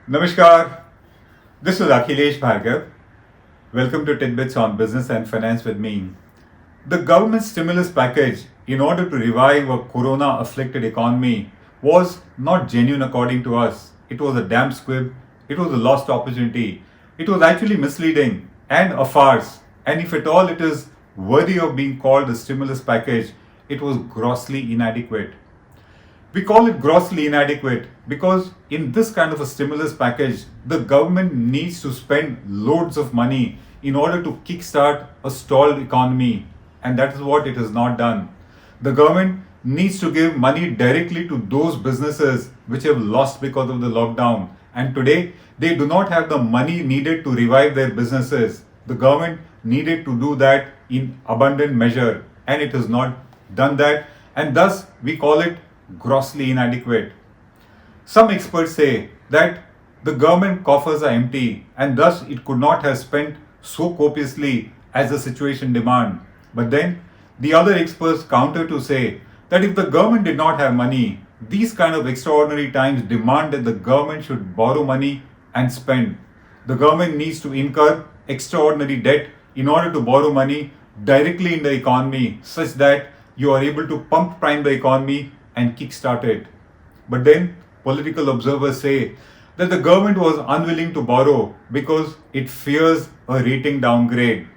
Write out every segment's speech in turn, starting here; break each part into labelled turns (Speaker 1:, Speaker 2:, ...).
Speaker 1: Namaskar, this is Akhilesh Bhargav. Welcome to Tidbits on Business and Finance with me. The government stimulus package in order to revive a corona afflicted economy was not genuine according to us. It was a damn squib, it was a lost opportunity, it was actually misleading and a farce. And if at all it is worthy of being called a stimulus package, it was grossly inadequate. We call it grossly inadequate because in this kind of a stimulus package, the government needs to spend loads of money in order to kickstart a stalled economy, and that is what it has not done. The government needs to give money directly to those businesses which have lost because of the lockdown, and today they do not have the money needed to revive their businesses. The government needed to do that in abundant measure, and it has not done that, and thus we call it grossly inadequate. Some experts say that the government coffers are empty and thus it could not have spent so copiously as the situation demand. But then the other experts counter to say that if the government did not have money, these kind of extraordinary times demand that the government should borrow money and spend. The government needs to incur extraordinary debt in order to borrow money directly in the economy such that you are able to pump prime the economy and kickstart it. But then political observers say that the government was unwilling to borrow because it fears a rating downgrade.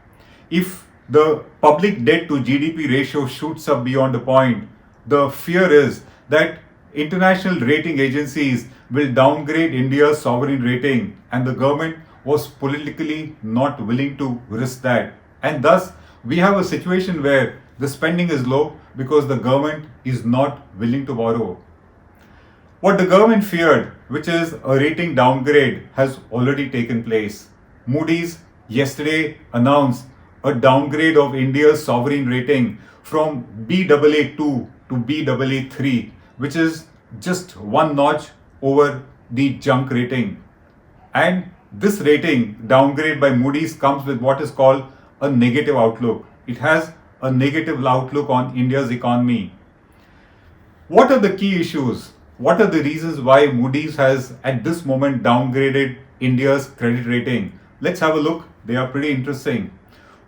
Speaker 1: If the public debt to GDP ratio shoots up beyond a point, the fear is that international rating agencies will downgrade India's sovereign rating, and the government was politically not willing to risk that. And thus, we have a situation where the spending is low because the government is not willing to borrow. What the government feared, which is a rating downgrade, has already taken place. Moody's yesterday announced a downgrade of India's sovereign rating from Baa2 to Baa3, which is just one notch over the junk rating. And this rating downgrade by Moody's comes with what is called a negative outlook. It has a negative outlook on India's economy. What are the key issues? What are the reasons why Moody's has at this moment downgraded India's credit rating? Let's have a look. They are pretty interesting.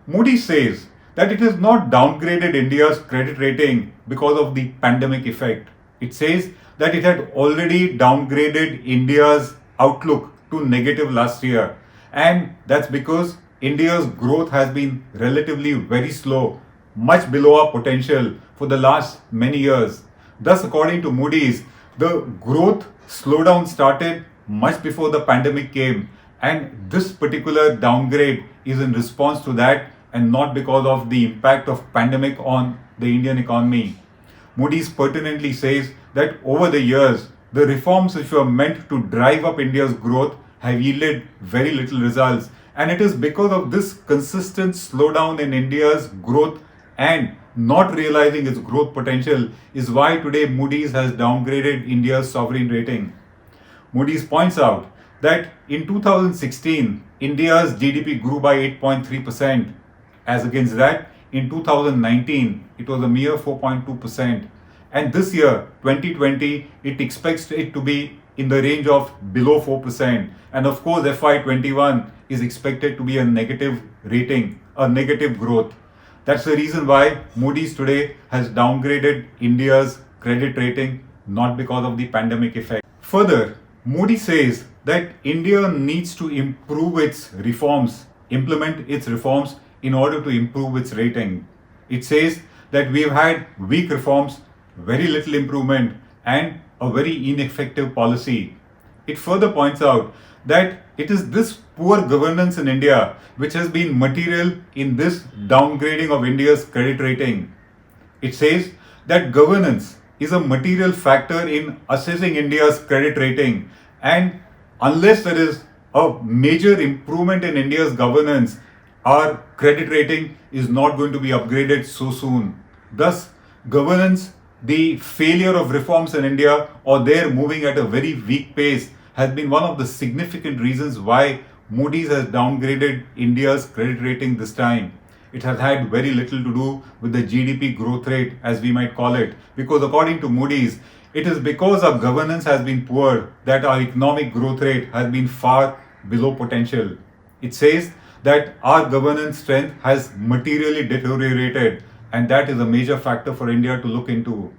Speaker 1: Moody's says that it has not downgraded India's credit rating because of the pandemic effect. It says that it had already downgraded India's outlook to negative last year, and that's because India's growth has been relatively very slow, much below our potential for the last many years. Thus, according to Moody's, the growth slowdown started much before the pandemic came, and this particular downgrade is in response to that and not because of the impact of pandemic on the Indian economy. Moody's pertinently says that over the years, the reforms which were meant to drive up India's growth have yielded very little results, and it is because of this consistent slowdown in India's growth and not realizing its growth potential is why today Moody's has downgraded India's sovereign rating. Moody's points out that in 2016, India's GDP grew by 8.3%. As against that, in 2019, it was a mere 4.2%. And this year, 2020, it expects it to be in the range of below 4%. And of course, FY21 is expected to be a negative rating, a negative growth. That's the reason why Moody's today has downgraded India's credit rating, not because of the pandemic effect. Further, Moody's says that India needs to improve its reforms, implement its reforms in order to improve its rating. It says that we've had weak reforms, very little improvement, and a very ineffective policy. It further points out that it is this poor governance in India which has been material in this downgrading of India's credit rating. It says that governance is a material factor in assessing India's credit rating, and unless there is a major improvement in India's governance, our credit rating is not going to be upgraded so soon. Thus, governance, the failure of reforms in India, or their moving at a very weak pace, has been one of the significant reasons why Moody's has downgraded India's credit rating this time. it has had very little to do with the GDP growth rate, as we might call it, because according to Moody's, it is because our governance has been poor that our economic growth rate has been far below potential. It says that our governance strength has materially deteriorated, and that is a major factor for India to look into.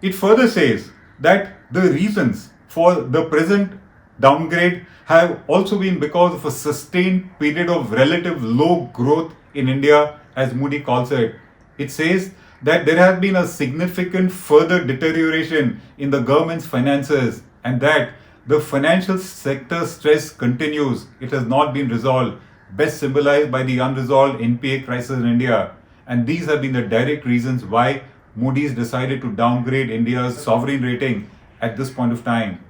Speaker 1: It further says that the reasons for the present downgrade have also been because of a sustained period of relative low growth in India, as Moody calls it. It says that there has been a significant further deterioration in the government's finances and that the financial sector stress continues. It has not been resolved, best symbolized by the unresolved NPA crisis in India. And these have been the direct reasons why Moody's decided to downgrade India's sovereign rating at this point of time.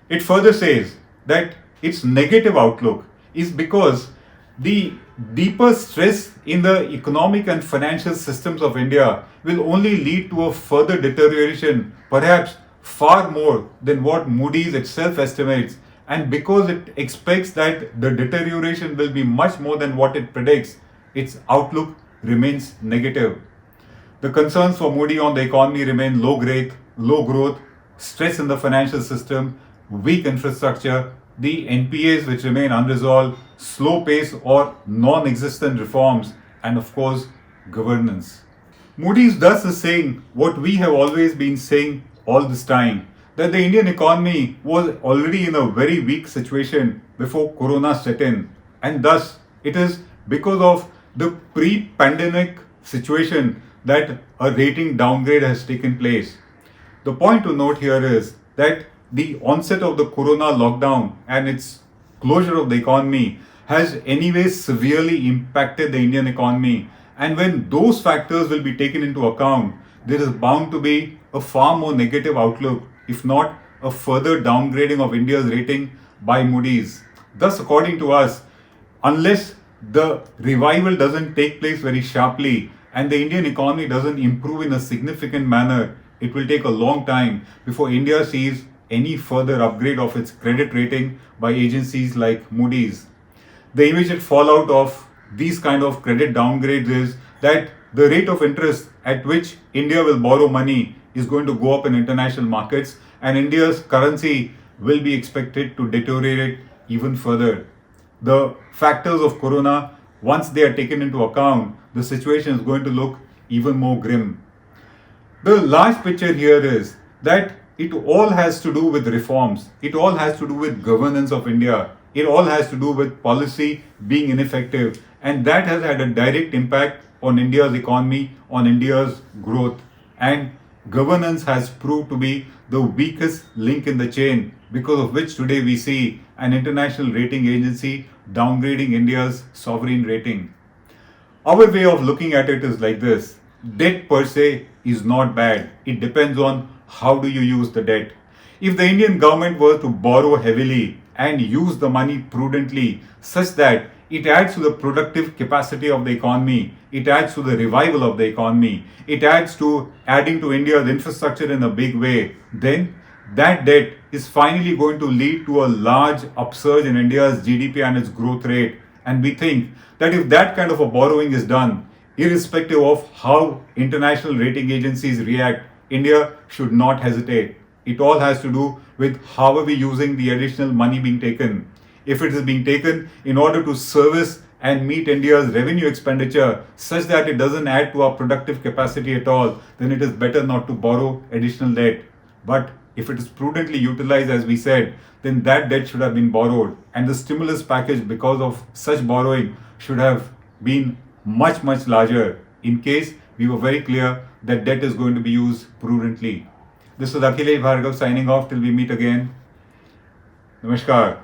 Speaker 1: It further says that its negative outlook is because the deeper stress in the economic and financial systems of India will only lead to a further deterioration, perhaps far more than what Moody's itself estimates, and because it expects that the deterioration will be much more than what it predicts, its outlook remains negative. The concerns for Moody on the economy remain low growth, stress in the financial system, weak infrastructure, the NPAs which remain unresolved, slow pace or non-existent reforms, and of course, governance. Moody's thus is saying what we have always been saying all this time, that the Indian economy was already in a very weak situation before Corona set in, and thus it is because of the pre-pandemic situation that a rating downgrade has taken place. The point to note here is that the onset of the Corona lockdown and its closure of the economy has anyway severely impacted the Indian economy. And when those factors will be taken into account, there is bound to be a far more negative outlook, if not a further downgrading of India's rating by Moody's. Thus, according to us, unless the revival doesn't take place very sharply and the Indian economy doesn't improve in a significant manner, it will take a long time before India sees any further upgrade of its credit rating by agencies like Moody's. The immediate fallout of these kind of credit downgrades is that the rate of interest at which India will borrow money is going to go up in international markets, and India's currency will be expected to deteriorate even further. The factors of Corona, once they are taken into account, the situation is going to look even more grim. The large picture here is that it all has to do with reforms. It all has to do with governance of India. It all has to do with policy being ineffective. And that has had a direct impact on India's economy, on India's growth. And governance has proved to be the weakest link in the chain, because of which today we see an international rating agency downgrading India's sovereign rating. Our way of looking at it is like this. Debt per se is not bad. It depends on how do you use the debt. If the Indian government were to borrow heavily and use the money prudently such that it adds to the productive capacity of the economy, it adds to the revival of the economy, it adds to adding to India's infrastructure in a big way, then that debt is finally going to lead to a large upsurge in India's GDP and its growth rate. And we think that if that kind of a borrowing is done, irrespective of how international rating agencies react, India should not hesitate. It all has to do with how are we using the additional money being taken. If it is being taken in order to service and meet India's revenue expenditure such that it doesn't add to our productive capacity at all, then it is better not to borrow additional debt. But if it is prudently utilized, as we said, then that debt should have been borrowed. And the stimulus package, because of such borrowing, should have been much, much larger in case we were very clear that debt is going to be used prudently. This is Akhilesh Bhargav signing off till we meet again. Namaskar.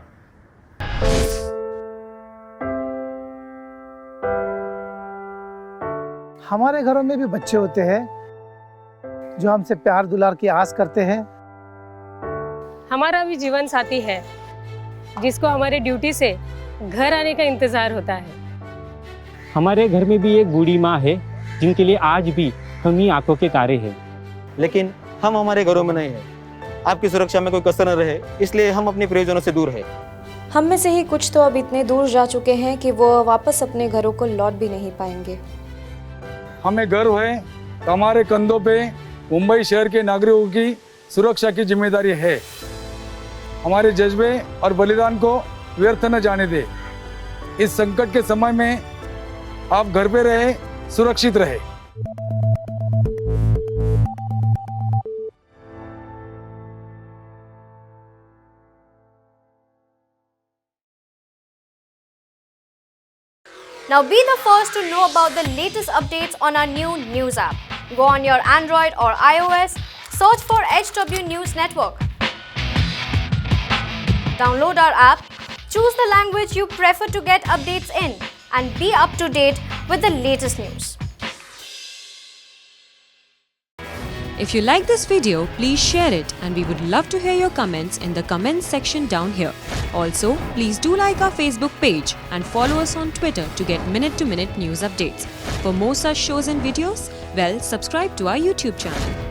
Speaker 2: हमारे घरों में भी बच्चे होते हैं जो हमसे प्यार दुलार की आस करते हैं।
Speaker 3: हमारा भी जीवन साथी है जिसको हमारे ड्यूटी से घर आने का इंतजार होता है।
Speaker 4: हमारे घर में भी एक बूढ़ी माँ है जिनके लिए आज भी हम ही आंखों के तारे हैं।
Speaker 5: लेकिन हम हमारे घरों में नहीं है। आपकी सुरक्षा में कोई कसर न रहे, इसलिए हम अपने प्रियजनों से दूर है। हम में से ही कुछ तो अब इतने दूर जा चुके हैं कि वो वापस अपने घरों को लौट भी नहीं पाएंगे।
Speaker 6: हमें गर्व है कि हमारे कंधों पे मुंबई शहर के नागरिकों की सुरक्षा की जिम्मेदारी है। हमारे जज्बे और बलिदान को व्यर्थ न जाने दे। इस संकट के समय में आप घर पे रहे, सुरक्षित रहे।
Speaker 7: Now be the first to know about the latest updates on our new news app. Go on your Android or iOS, search for HW News Network. Download our app, choose the language you prefer to get updates in, and be up to date with the latest news.
Speaker 8: If you like this video, please share it, and we would love to hear your comments in the comments section down here. Also, please do like our Facebook page and follow us on Twitter to get minute-to-minute news updates. For more such shows and videos, well, subscribe to our YouTube channel.